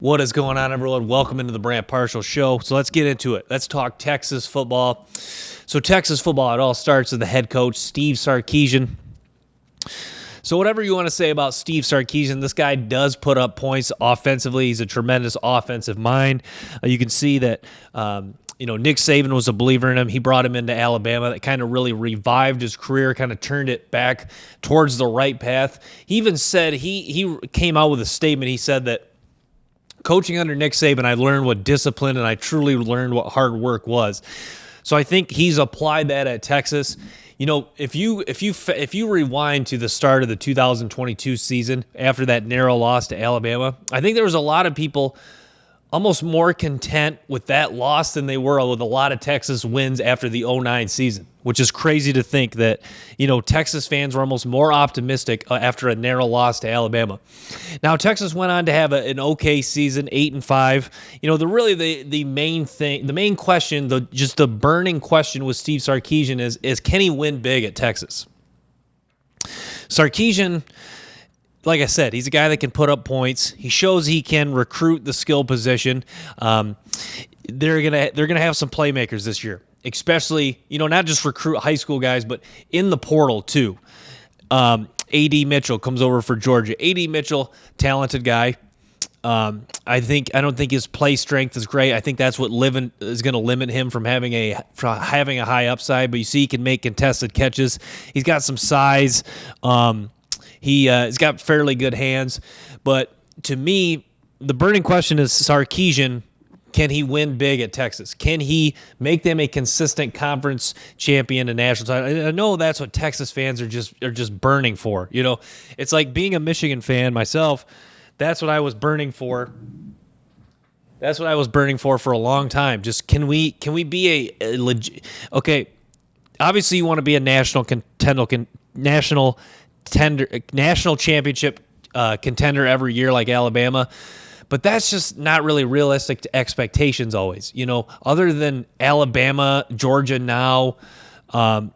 What is going on, everyone? Welcome into the Brant Partial Show. So let's get into it. Let's talk Texas football. So Texas football, it all starts with the head coach, Steve Sarkisian. So whatever you want to say about Steve Sarkisian, this guy does put up points offensively. He's a tremendous offensive mind. You can see that Nick Saban was a believer in him. He brought him into Alabama. That kind of really revived his career, kind of turned it back towards the right path. He even said, he came out with a statement. He said that coaching under Nick Saban, I learned what discipline and I truly learned what hard work was. So I think he's applied that at Texas. You know, if you rewind to the start of the 2022 season after that narrow loss to Alabama, I think there was a lot of people almost more content with that loss than they were with a lot of Texas wins after the 2009 season, which is crazy to think that, Texas fans were almost more optimistic after a narrow loss to Alabama. Now, Texas went on to have an okay season, 8-5. The main thing, the main question, the burning question with Steve Sarkisian is can he win big at Texas? Sarkisian, like I said, he's a guy that can put up points. He shows he can recruit the skill position. They're gonna have some playmakers this year, especially not just recruit high school guys, but in the portal too. A.D. Mitchell comes over for Georgia. A.D. Mitchell, talented guy. I don't think his play strength is great. I think that's what is going to limit him from having a high upside. But you see, he can make contested catches. He's got some size. He's got fairly good hands. But to me, the burning question is Sarkisian. Can he win big at Texas? Can he make them a consistent conference champion and national title? I know that's what Texas fans are just burning for. It's like being a Michigan fan myself. That's what I was burning for. That's what I was burning for a long time. Just can we be a legit? Okay, obviously you want to be a national championship contender every year like Alabama. But that's just not really realistic expectations always. Other than Alabama, Georgia now, I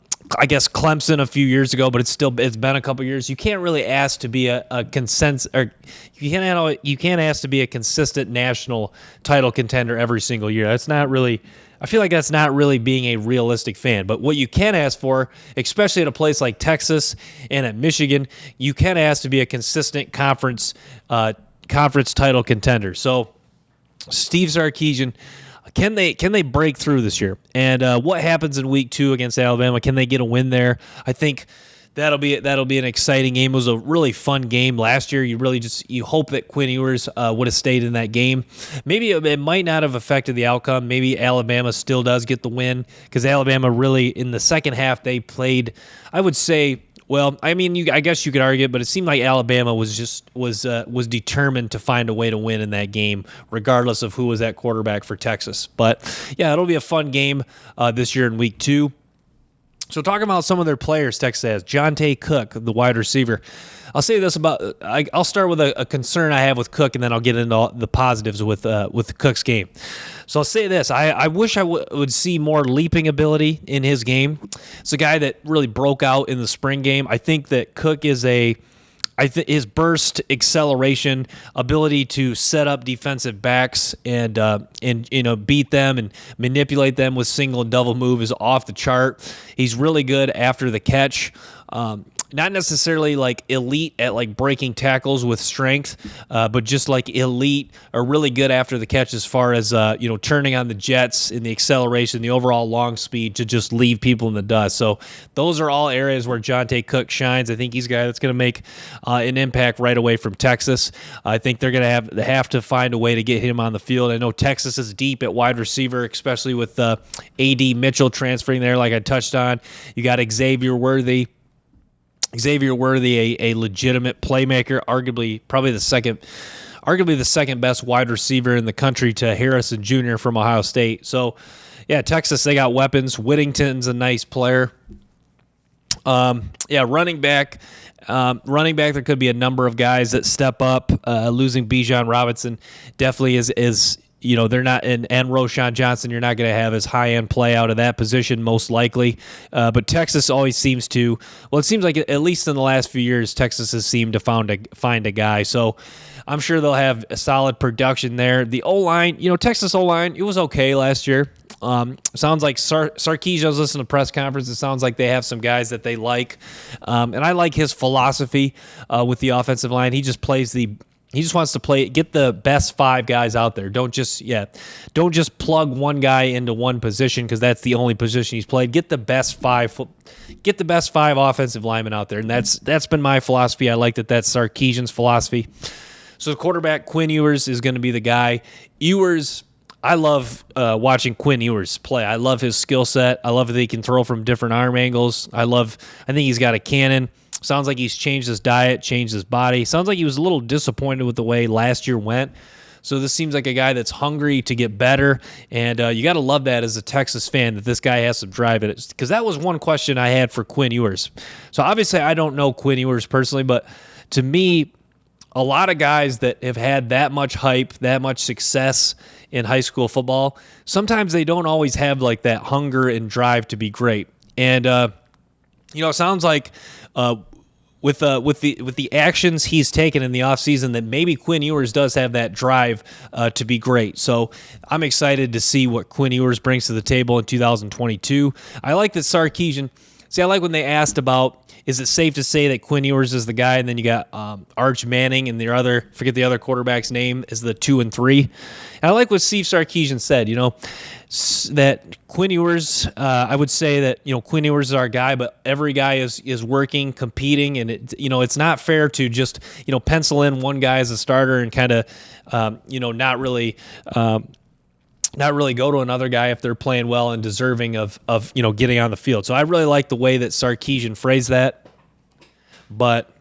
guess Clemson a few years ago, but it's been a couple years. You can't really ask to be a consensus, or you can't ask to be a consistent national title contender every single year. That's not really. I feel like that's not really being a realistic fan. But what you can ask for, especially at a place like Texas and at Michigan, you can ask to be a consistent conference title contender. So Steve Sarkisian, can they break through this year? And what happens in week 2 against Alabama? Can they get a win there? I think that'll be an exciting game. It was a really fun game last year. You hope that Quinn Ewers would have stayed in that game. Maybe it might not have affected the outcome. Maybe Alabama still does get the win because Alabama really in the second half they played. I would say. Well, I mean, I guess you could argue it, but it seemed like Alabama was determined to find a way to win in that game, regardless of who was at quarterback for Texas. But yeah, it'll be a fun game this year in week 2. So talking about some of their players, Texas has Jonte Cook, the wide receiver. I'll say this I'll start with a concern I have with Cook, and then I'll get into the positives with Cook's game. So I'll say this. I wish I would see more leaping ability in his game. It's a guy that really broke out in the spring game. I think that Cook is his burst acceleration, ability to set up defensive backs and beat them and manipulate them with single and double move is off the chart. He's really good after the catch. Not necessarily like elite at like breaking tackles with strength, but just like elite or really good after the catch as far as turning on the jets in the acceleration, the overall long speed to just leave people in the dust. So those are all areas where Jonte Cook shines. I think he's a guy that's going to make an impact right away from Texas. I think they're going to have to find a way to get him on the field. I know Texas is deep at wide receiver, especially with A.D. Mitchell transferring there, like I touched on. You got Xavier Worthy, a legitimate playmaker, arguably the second best wide receiver in the country to Harrison Jr. from Ohio State. So, yeah, Texas, they got weapons. Whittington's a nice player. Running back, there could be a number of guys that step up. Losing Bijan Robinson definitely is they're not, and Roshan Johnson, you're not going to have as high-end play out of that position, most likely. But Texas always seems to, well, it seems like at least in the last few years, Texas has seemed to find a guy. So I'm sure they'll have a solid production there. The O-line, Texas O-line, it was okay last year. Sounds like Sarkisian was listening to press conference. It sounds like they have some guys that they like. And I like his philosophy with the offensive line. He just wants to get the best 5 guys out there. Don't just plug one guy into one position because that's the only position he's played. Get the best 5 offensive linemen out there. And that's been my philosophy. I like that that's Sarkisian's philosophy. So the quarterback, Quinn Ewers, is going to be the guy. Ewers, I love watching Quinn Ewers play. I love his skill set. I love that he can throw from different arm angles. I think he's got a cannon. Sounds like he's changed his diet, changed his body. Sounds like he was a little disappointed with the way last year went. So this seems like a guy that's hungry to get better, and you got to love that as a Texas fan, that this guy has some drive in it. Because that was one question I had for Quinn Ewers. So obviously I don't know Quinn Ewers personally, but to me, a lot of guys that have had that much hype, that much success in high school football, sometimes they don't always have like that hunger and drive to be great. And it sounds like with the actions he's taken in the offseason, that maybe Quinn Ewers does have that drive to be great. So I'm excited to see what Quinn Ewers brings to the table in 2022. I like that Sarkisian. See, I like when they asked about, is it safe to say that Quinn Ewers is the guy, and then you got Arch Manning and forget the other quarterback's name, is the 2 and 3. And I like what Steve Sarkisian said, that Quinn Ewers, I would say that, Quinn Ewers is our guy, but every guy is working, competing, and it's not fair to just, pencil in one guy as a starter and kind of, not really go to another guy if they're playing well and deserving of getting on the field. So I really like the way that Sarkisian phrased that. But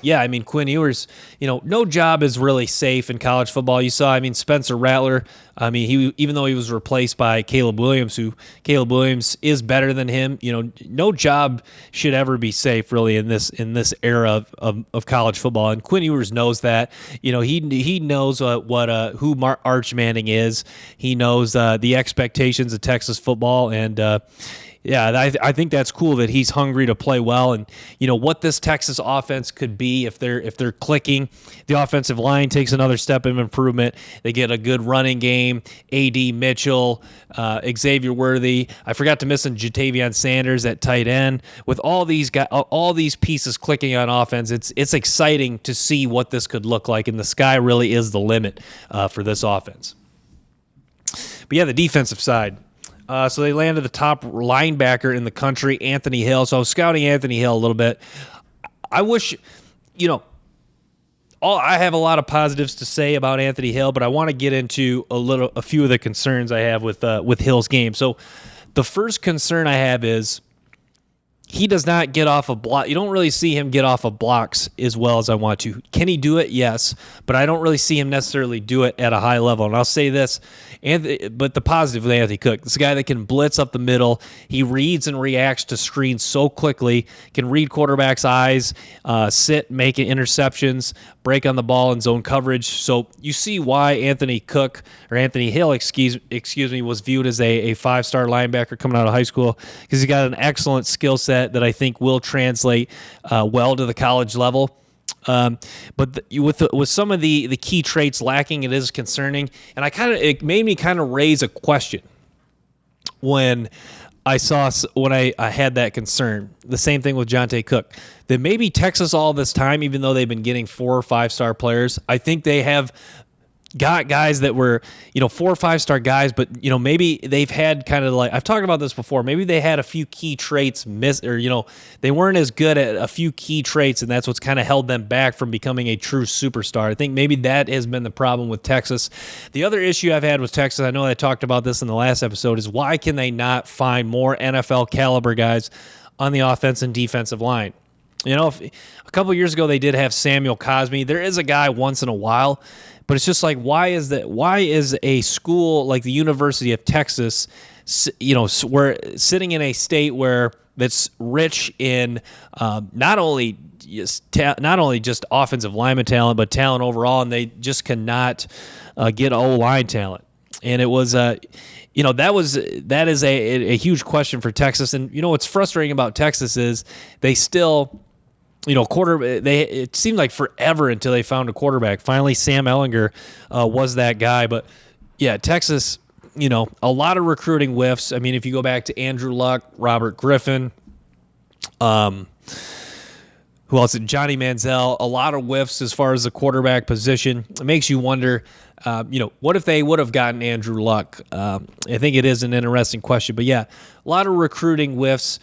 yeah, Quinn Ewers, no job is really safe in college football. You saw, Spencer Rattler, he, even though he was replaced by Caleb Williams, who Caleb Williams is better than him, no job should ever be safe really in this era of college football. And Quinn Ewers knows that. He knows who Arch Manning is. He knows the expectations of Texas football, and I think that's cool that he's hungry to play well, and what this Texas offense could be if they're clicking. The offensive line takes another step of improvement. They get a good running game. A.D. Mitchell, Xavier Worthy. I forgot to mention Jatavion Sanders at tight end. With all these guys, all these pieces clicking on offense, it's exciting to see what this could look like, and the sky really is the limit for this offense. But yeah, the defensive side. So they landed the top linebacker in the country, Anthony Hill. So I was scouting Anthony Hill a little bit. I wish, I have a lot of positives to say about Anthony Hill, but I want to get into a few of the concerns I have with Hill's game. So the first concern I have is he does not get off of block. You don't really see him get off of blocks as well as I want to. Can he do it? Yes, but I don't really see him necessarily do it at a high level. And I'll say this, but the positive with Anthony Cook, this guy that can blitz up the middle. He reads and reacts to screens so quickly, can read quarterbacks' eyes, sit, make interceptions, break on the ball in zone coverage. So you see why Anthony Hill, excuse me, was viewed as a 5-star linebacker coming out of high school, because he's got an excellent skill set that I think will translate well to the college level. But with some of the key traits lacking, it is concerning, and it made me kind of raise a question when I had that concern. The same thing with Jonte Cook. That maybe Texas all this time, even though they've been getting 4 or 5-star players, I think they have got guys that were, 4 or 5-star guys, but, maybe they've had kind of like, I've talked about this before, maybe they had a few key traits they weren't as good at a few key traits, and that's what's kind of held them back from becoming a true superstar. I think maybe that has been the problem with Texas. The other issue I've had with Texas, I know I talked about this in the last episode, is why can they not find more NFL caliber guys on the offense and defensive line? A couple of years ago they did have Samuel Cosmi. There is a guy once in a while, but it's just like, why is a school like the University of Texas, we're sitting in a state that's rich in not only just offensive lineman talent, but talent overall, and they just cannot get O-line talent. And it was, that is a huge question for Texas. And what's frustrating about Texas is they still, it seemed like forever until they found a quarterback. Finally, Sam Ehlinger was that guy. But yeah, Texas, a lot of recruiting whiffs. I mean, if you go back to Andrew Luck, Robert Griffin, who else? Johnny Manziel, a lot of whiffs as far as the quarterback position. It makes you wonder, what if they would have gotten Andrew Luck? I think it is an interesting question. But yeah, a lot of recruiting whiffs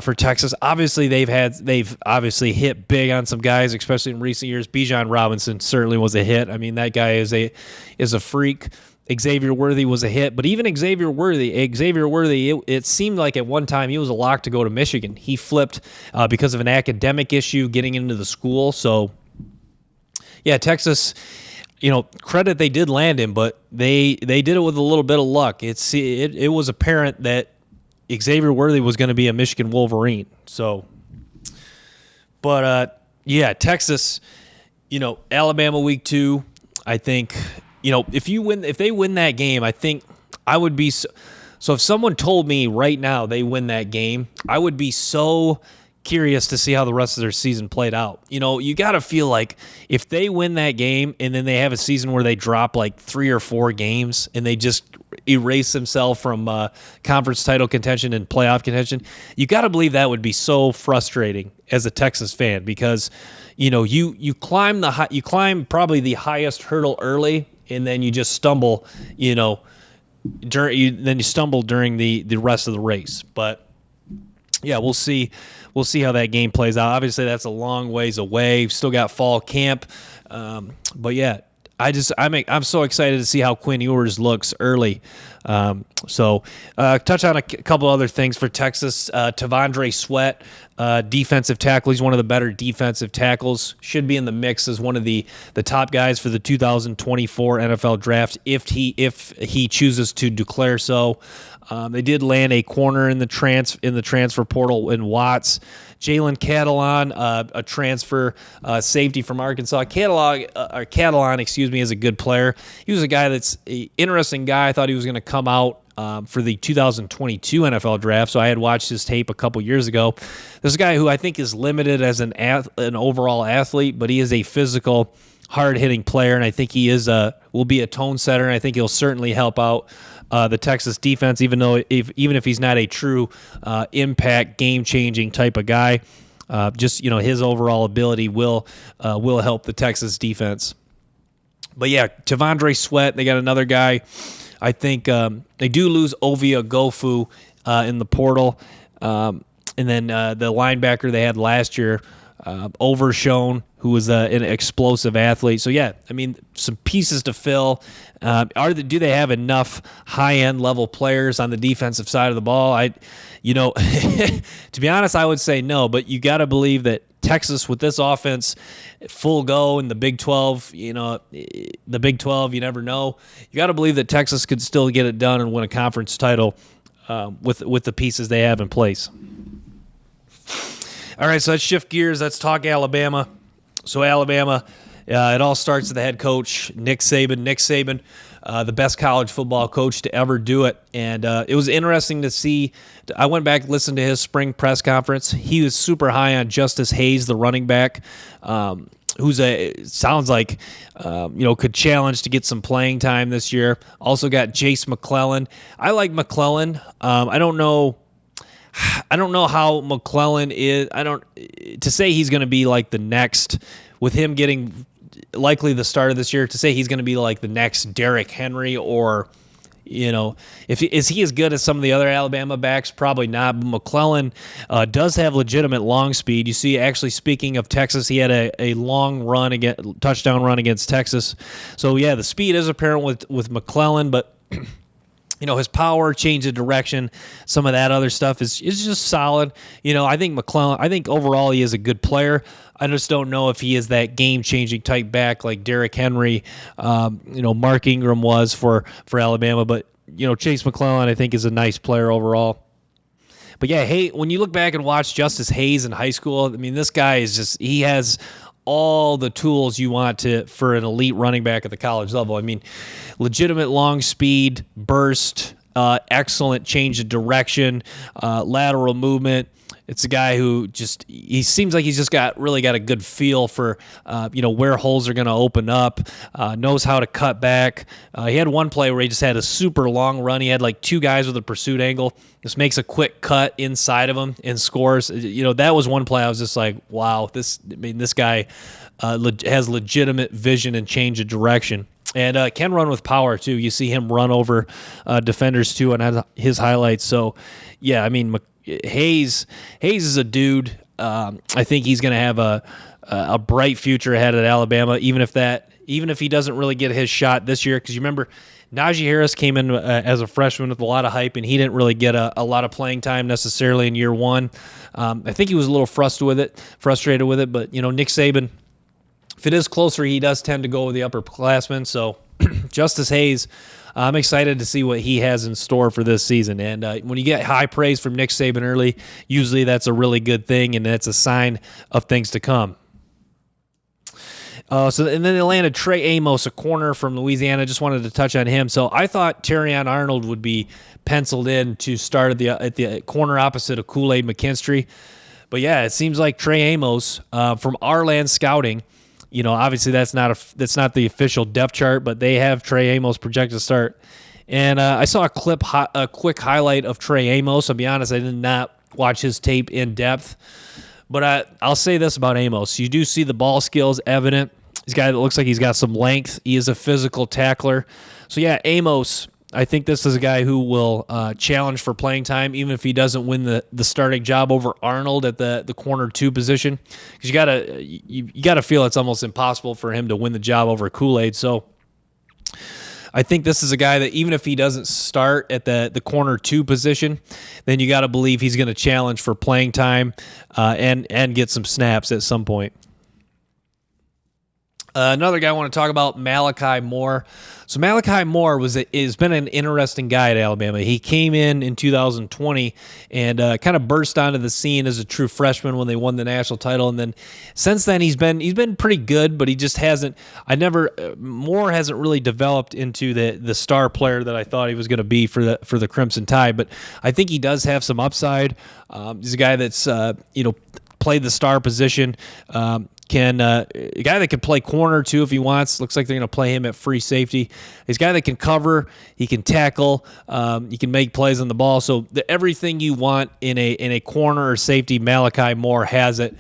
for Texas. Obviously, they've obviously hit big on some guys, especially in recent years. Bijan Robinson certainly was a hit. I mean, that guy is a freak. Xavier Worthy was a hit, but even Xavier Worthy, it seemed like at one time he was a lock to go to Michigan. He flipped because of an academic issue getting into the school. So, yeah, Texas, credit they did land him, but they did it with a little bit of luck. It was apparent that Xavier Worthy was going to be a Michigan Wolverine. So, but yeah, Texas, Alabama week 2, I think. If they win that game, I think I would be so if someone told me right now they win that game, I would be so curious to see how the rest of their season played out. You got to feel like if they win that game and then they have a season where they drop like 3 or 4 games and they just erase themselves from conference title contention and playoff contention, you got to believe that would be so frustrating as a Texas fan because you climb probably the highest hurdle early. And then you just stumble, then you stumble during the rest of the race. But yeah, we'll see how that game plays out. Obviously, that's a long ways away. We've still got fall camp, but yeah, I'm so excited to see how Quinn Ewers looks early. Touch on a couple other things for Texas. Tavondre Sweat, defensive tackle. He's one of the better defensive tackles. Should be in the mix as one of the top guys for the 2024 NFL draft if he chooses to declare so. They did land a corner in the transfer portal in Watts. Jalen Catalon, a transfer safety from Arkansas. Catalon, is a good player. He was a guy that's an interesting guy. I thought he was going to come out for the 2022 NFL draft, so I had watched his tape a couple years ago. This is a guy who I think is limited as an overall athlete, but he is a physical, hard-hitting player, and I think he will be a tone setter, and I think he'll certainly help out the Texas defense, even if he's not a true impact, game-changing type of guy. His overall ability will help the Texas defense. But yeah, Tavondre Sweat, they got another guy. I think they do lose Ovia Gofu in the portal. And then the linebacker they had last year, Overshone, who was an explosive athlete. So, yeah, I mean, some pieces to fill. Do they have enough high-end level players on the defensive side of the ball? To be honest, I would say no, but you got to believe that Texas with this offense, full go in the Big 12, you never know. You got to believe that Texas could still get it done and win a conference title with the pieces they have in place. All right, so let's shift gears. Let's talk Alabama. So Alabama, it all starts with the head coach, Nick Saban. Nick Saban, the best college football coach to ever do it. And it was interesting to see. I went back and listened to his spring press conference. He was super high on Justice Hayes, the running back, sounds like could challenge to get some playing time this year. Also got Jace McClellan. I like McClellan. I don't know how McClellan is. To say he's going to be like the next, with him getting likely the start of this year, to say he's going to be like the next Derrick Henry or, is he as good as some of the other Alabama backs? Probably not. But McClellan does have legitimate long speed. You see, actually, speaking of Texas, he had a long touchdown run against Texas. So yeah, the speed is apparent with McClellan, but his power, change of direction, some of that other stuff is just solid. I think overall he is a good player. I just don't know if he is that game-changing type back like Derrick Henry, Mark Ingram was for Alabama. But, Chase McClellan I think is a nice player overall. But yeah, when you look back and watch Justice Hayes in high school, I mean, this guy is he has all the tools you want for an elite running back at the college level. I mean, legitimate long speed, burst, excellent change of direction, lateral movement. It's a guy who he seems like he's just really got a good feel for, where holes are going to open up, knows how to cut back. He had one play where he just had a super long run. He had like two guys with a pursuit angle, just makes a quick cut inside of him and scores. That was one play I was just like, wow, this guy has legitimate vision and change of direction. And can run with power, too. You see him run over defenders, too, on his highlights. So, yeah, I mean, Hayes is a dude. I think he's going to have a bright future ahead at Alabama, even if he doesn't really get his shot this year. Because you remember, Najee Harris came in as a freshman with a lot of hype, and he didn't really get a lot of playing time necessarily in year one. I think he was a little frustrated with it. But Nick Saban, if it is closer, he does tend to go with the upperclassmen. So Justice Hayes, I'm excited to see what he has in store for this season. And when you get high praise from Nick Saban early, usually that's a really good thing, and that's a sign of things to come. And then they landed Trey Amos, a corner from Louisiana. Just wanted to touch on him. So I thought Terrion Arnold would be penciled in to start at the corner opposite of Kool-Aid McKinstry. But yeah, it seems like Trey Amos from Our Scouting. Obviously that's not the official depth chart, but they have Trey Amos projected to start. And I saw a quick highlight of Trey Amos. I'll be honest, I did not watch his tape in depth. But I'll say this about Amos. You do see the ball skills evident. He's a guy that looks like he's got some length. He is a physical tackler. So, yeah, Amos, I think this is a guy who will challenge for playing time, even if he doesn't win the starting job over Arnold at the corner 2 position. Because you gotta feel it's almost impossible for him to win the job over Kool-Aid. So I think this is a guy that even if he doesn't start at the corner 2 position, then you got to believe he's going to challenge for playing time and get some snaps at some point. Another guy I want to talk about, Malachi Moore. So Malachi Moore has been an interesting guy at Alabama. He came in 2020 and kind of burst onto the scene as a true freshman when they won the national title, and then since then he's been pretty good, but he just hasn't. Moore hasn't really developed into the star player that I thought he was going to be for the Crimson Tide. But I think he does have some upside. He's a guy that's played the star position. A guy that can play corner too if he wants. Looks like they're going to play him at free safety. He's a guy that can cover. He can tackle. He can make plays on the ball. So everything you want in a corner or safety, Malachi Moore has it.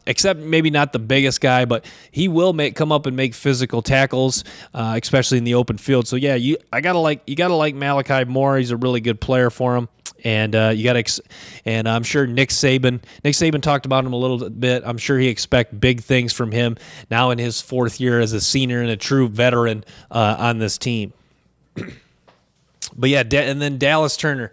Except maybe not the biggest guy, but he will come up and make physical tackles, especially in the open field. So yeah, you gotta like Malachi Moore. He's a really good player for him. And and I'm sure Nick Saban talked about him a little bit. I'm sure he expects big things from him now in his 4th year as a senior and a true veteran on this team. But yeah, and then Dallas Turner.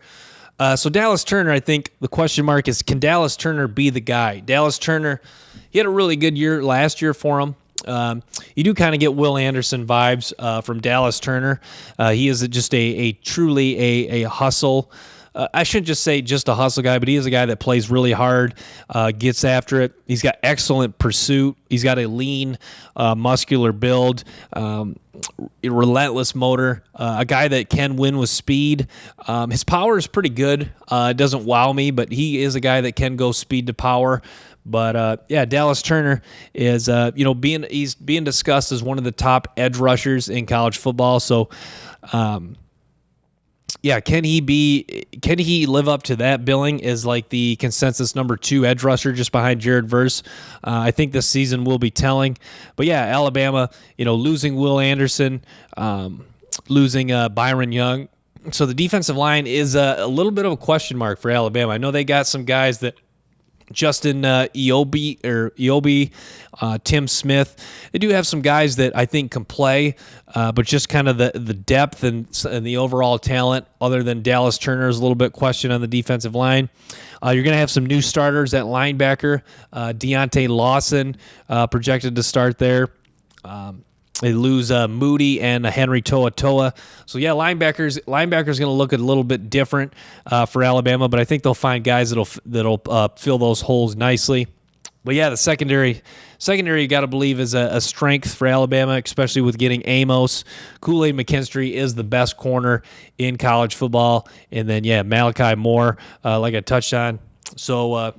So Dallas Turner, I think the question mark is, can Dallas Turner be the guy? Dallas Turner, he had a really good year last year for him. You do kind of get Will Anderson vibes from Dallas Turner. He is just a truly a hustle. I shouldn't just say just a hustle guy, but he is a guy that plays really hard, gets after it. He's got excellent pursuit. He's got a lean, muscular build, relentless motor, a guy that can win with speed. His power is pretty good. It doesn't wow me, but he is a guy that can go speed to power. But yeah, Dallas Turner is he's being discussed as one of the top edge rushers in college football. So yeah, can he live up to that billing as like the consensus number 2 edge rusher just behind Jared Verse? I think this season will be telling. But yeah, Alabama, losing Will Anderson, losing Byron Young. So the defensive line is a little bit of a question mark for Alabama. I know they got some guys that Justin Eobi, Tim Smith. They do have some guys that I think can play, but just kind of the depth and the overall talent, other than Dallas Turner, is a little bit questioned on the defensive line. You're going to have some new starters at linebacker. Deontay Lawson projected to start there. They lose Moody and Henry To'oTo'o. So, yeah, linebackers going to look a little bit different for Alabama, but I think they'll find guys that'll fill those holes nicely. But yeah, the secondary you got to believe is a strength for Alabama, especially with getting Amos. Kool-Aid McKinstry is the best corner in college football. And then, yeah, Malachi Moore, like I touched on. So,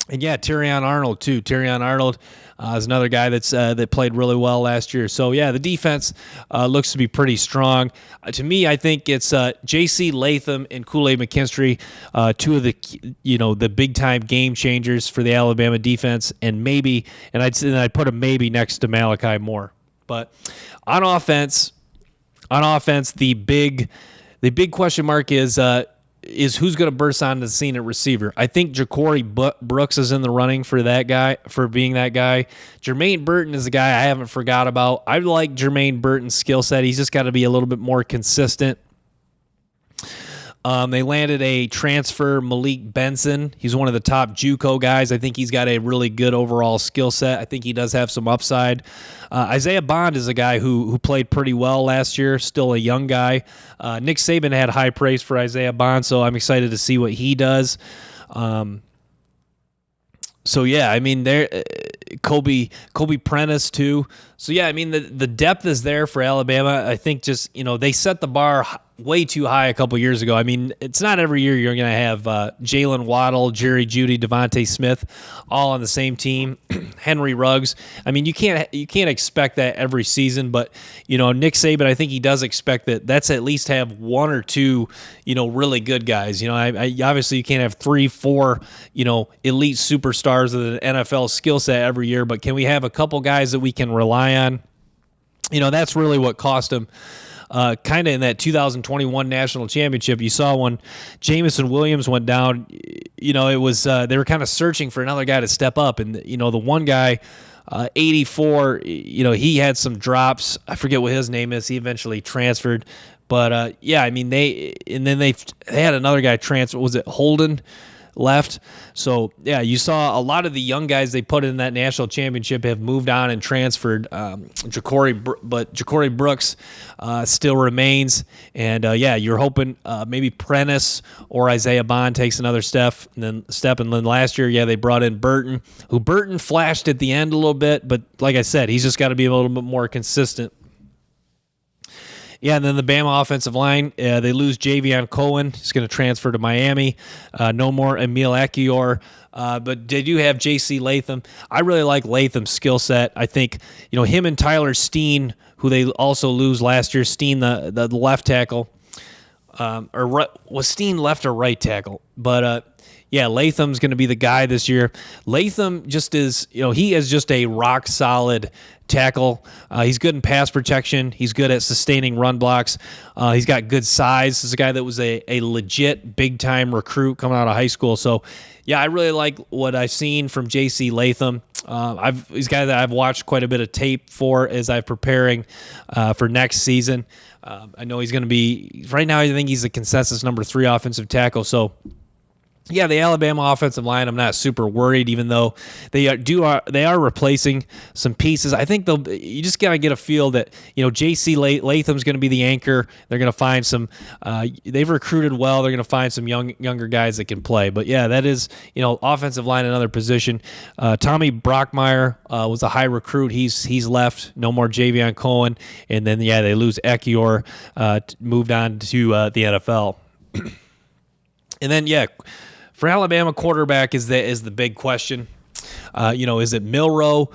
and yeah, Terrion Arnold too. Terrion Arnold is another guy that played really well last year. So yeah, the defense looks to be pretty strong. To me, I think it's J.C. Latham and Kool-Aid McKinstry, two of the the big time game changers for the Alabama defense, and I'd put a maybe next to Malachi Moore. But on offense, the big question mark is who's going to burst onto the scene at receiver. I think Ja'Cory Brooks is in the running for being that guy. Jermaine Burton is a guy I haven't forgot about. I like Jermaine Burton's skill set. He's just got to be a little bit more consistent. They landed a transfer, Malik Benson. He's one of the top JUCO guys. I think he's got a really good overall skill set. I think he does have some upside. Isaiah Bond is a guy who played pretty well last year, still a young guy. Nick Saban had high praise for Isaiah Bond, so I'm excited to see what he does. So yeah, I mean, Kobe Prentice too. So yeah, I mean the depth is there for Alabama. I think just they set the bar way too high a couple years ago. I mean, it's not every year you're going to have Jalen Waddle, Jerry Jeudy, Devontae Smith all on the same team. Henry Ruggs. I mean, you can't expect that every season, but Nick Saban, I think he does expect that. That's at least have one or two really good guys. I obviously you can't have 3-4 elite superstars with an NFL skill set every year, but can we have a couple guys that we can rely on? That's really what cost him. Kind of in that 2021 national championship, you saw when Jamison Williams went down, it was they were kind of searching for another guy to step up, and the one guy, 84, he had some drops. I forget what his name is. He eventually transferred, but yeah, I mean they had another guy transfer. Was it Holden? Left. So yeah, you saw a lot of the young guys they put in that national championship have moved on and transferred. Ja'Cory Brooks still remains, and yeah, you're hoping maybe Prentice or Isaiah Bond takes another step, and then last year, yeah, they brought in Burton, who Burton flashed at the end a little bit, but like I said, he's just got to be a little bit more consistent. Yeah, and then the Bama offensive line, they lose Javion Cohen. He's going to transfer to Miami. No more Emil Ekiyor. But they do have J.C. Latham. I really like Latham's skill set. I think, him and Tyler Steen, who they also lose last year, Steen, the left tackle, was Steen left or right tackle? But yeah, Latham's going to be the guy this year. Latham just is, he is just a rock solid tackle. He's good in pass protection. He's good at sustaining run blocks. He's got good size. He's a guy that was a legit big time recruit coming out of high school. So yeah, I really like what I've seen from J.C. Latham. He's a guy that I've watched quite a bit of tape for as I'm preparing for next season. I know he's going to be, right now I think he's the consensus number 3 offensive tackle. So yeah, the Alabama offensive line, I'm not super worried, even though they are replacing some pieces. I think you just gotta get a feel that J.C. Latham's going to be the anchor. They're going to find some. They've recruited well. They're going to find some younger guys that can play. But yeah, that is offensive line, another position. Tommy Brockmeyer was a high recruit. He's left. No more Javion Cohen, and then yeah, they lose Ekiyor, moved on to the NFL, and then yeah. For Alabama, quarterback is the big question. Is it Milroe?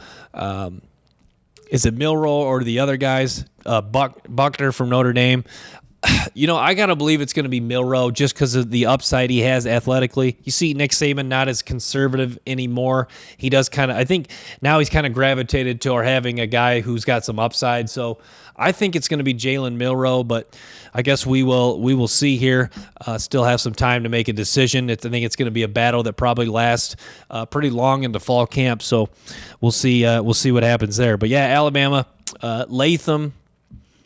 Is it Milroe or the other guys? Buckner from Notre Dame. I got to believe it's going to be Milroe just because of the upside he has athletically. You see Nick Saban not as conservative anymore. He does I think now he's kind of gravitated toward having a guy who's got some upside. So I think it's going to be Jalen Milroe, but I guess we will see here. Still have some time to make a decision. I think it's going to be a battle that probably lasts pretty long into fall camp. So we'll see what happens there. But yeah, Alabama, Latham.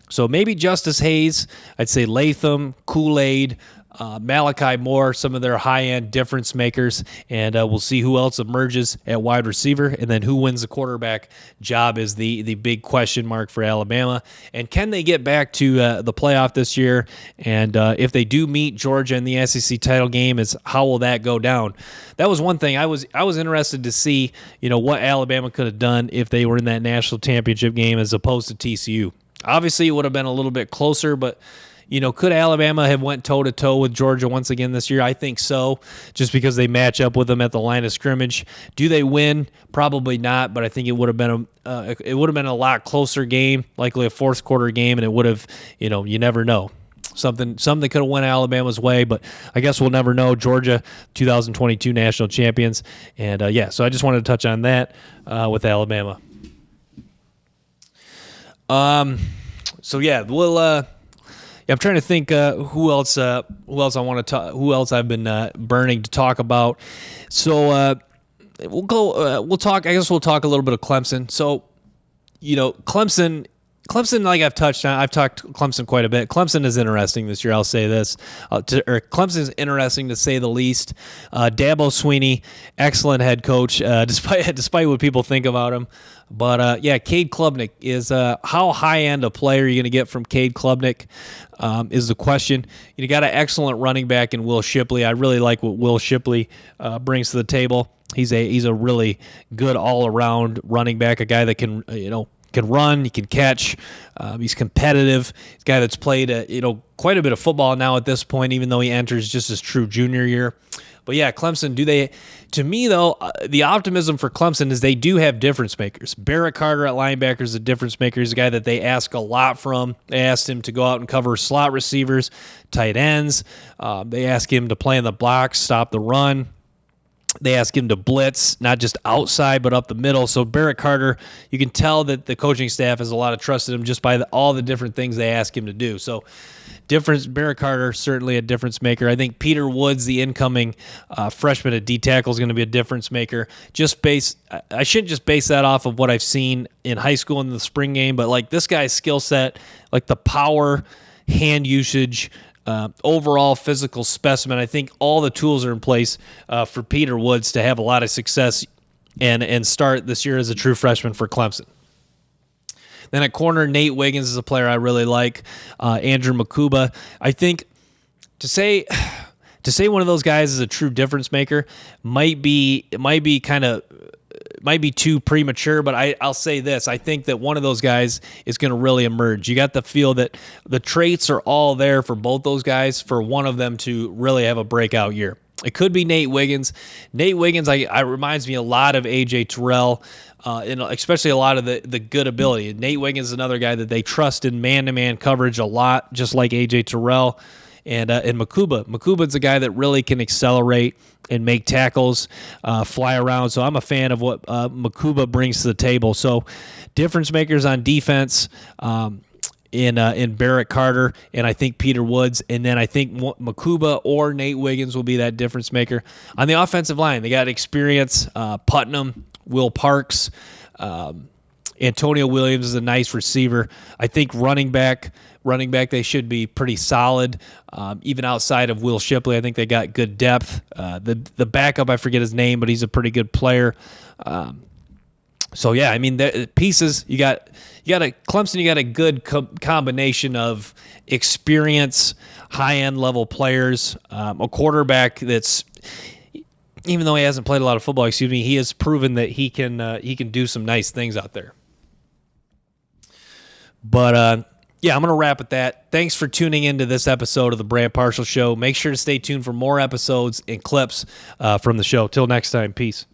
So maybe Justice Hayes. I'd say Latham, Kool-Aid, Malachi Moore, some of their high-end difference makers, and we'll see who else emerges at wide receiver, and then who wins the quarterback job is the big question mark for Alabama. And can they get back to the playoff this year? And if they do meet Georgia in the SEC title game, is how will that go down? That was one thing I was interested to see, what Alabama could have done if they were in that national championship game as opposed to TCU. Obviously, it would have been a little bit closer, but could Alabama have went toe-to-toe with Georgia once again this year? I think so, just because they match up with them at the line of scrimmage. Do they win? Probably not, but I think it would have been a lot closer game, likely a fourth quarter game, and it would have, you never know. Something could have went Alabama's way, but I guess we'll never know. Georgia, 2022 national champions, and so I just wanted to touch on that with Alabama. We'll. I'm trying to think who else I want to talk. Who else I've been burning to talk about. So we'll go. We'll talk. I guess we'll talk a little bit of Clemson. So Clemson. Like I've talked Clemson quite a bit. Clemson is interesting this year. I'll say this. Clemson is interesting to say the least. Dabo Swinney, excellent head coach, despite what people think about him. But Cade Klubnik is how high end a player are you going to get from Cade Klubnik is the question. You got an excellent running back in Will Shipley. I really like what Will Shipley brings to the table. He's a really good all around running back, a guy that can run, he can catch, he's competitive. He's a guy that's played quite a bit of football now at this point, even though he enters just his true junior year. But Clemson, to me though, the optimism for Clemson is they do have difference makers. Barrett Carter at linebacker is a difference maker. He's a guy that they ask a lot from. They asked him to go out and cover slot receivers, tight ends. They ask him to play in the box, stop the run. They ask him to blitz, not just outside, but up the middle. So Barrett Carter, you can tell that the coaching staff has a lot of trust in him just by all the different things they ask him to do. So Barrett Carter, certainly a difference maker. I think Peter Woods, the incoming freshman at D-tackle, is going to be a difference maker. I shouldn't just base that off of what I've seen in high school in the spring game, but like this guy's skill set, like the power, hand usage, overall physical specimen. I think all the tools are in place for Peter Woods to have a lot of success and start this year as a true freshman for Clemson. Then at corner, Nate Wiggins is a player I really like. Andrew Makuba. I think to say one of those guys is a true difference maker might be too premature, but I'll say this. I think that one of those guys is going to really emerge. You got the feel that the traits are all there for both those guys for one of them to really have a breakout year. It could be Nate Wiggins. Nate Wiggins I reminds me a lot of A.J. Terrell, and especially a lot of the good ability. Nate Wiggins is another guy that they trust in man-to-man coverage a lot, just like A.J. Terrell. And Makuba's a guy that really can accelerate and make tackles, fly around. So I'm a fan of what Makuba brings to the table. So difference makers on defense in Barrett Carter and I think Peter Woods. And then I think Makuba or Nate Wiggins will be that difference maker. On the offensive line, they got experience. Putnam, Will Parks, Antonio Williams is a nice receiver. I think running back, they should be pretty solid. Even outside of Will Shipley, I think they got good depth. The backup, I forget his name, but he's a pretty good player. The pieces you got Clemson. You got a good combination of experience, high end level players, a quarterback that's. Even though he hasn't played a lot of football, he has proven that he can do some nice things out there. But I'm going to wrap at that. Thanks for tuning into this episode of the Brand Partial Show. Make sure to stay tuned for more episodes and clips from the show. Till next time, peace.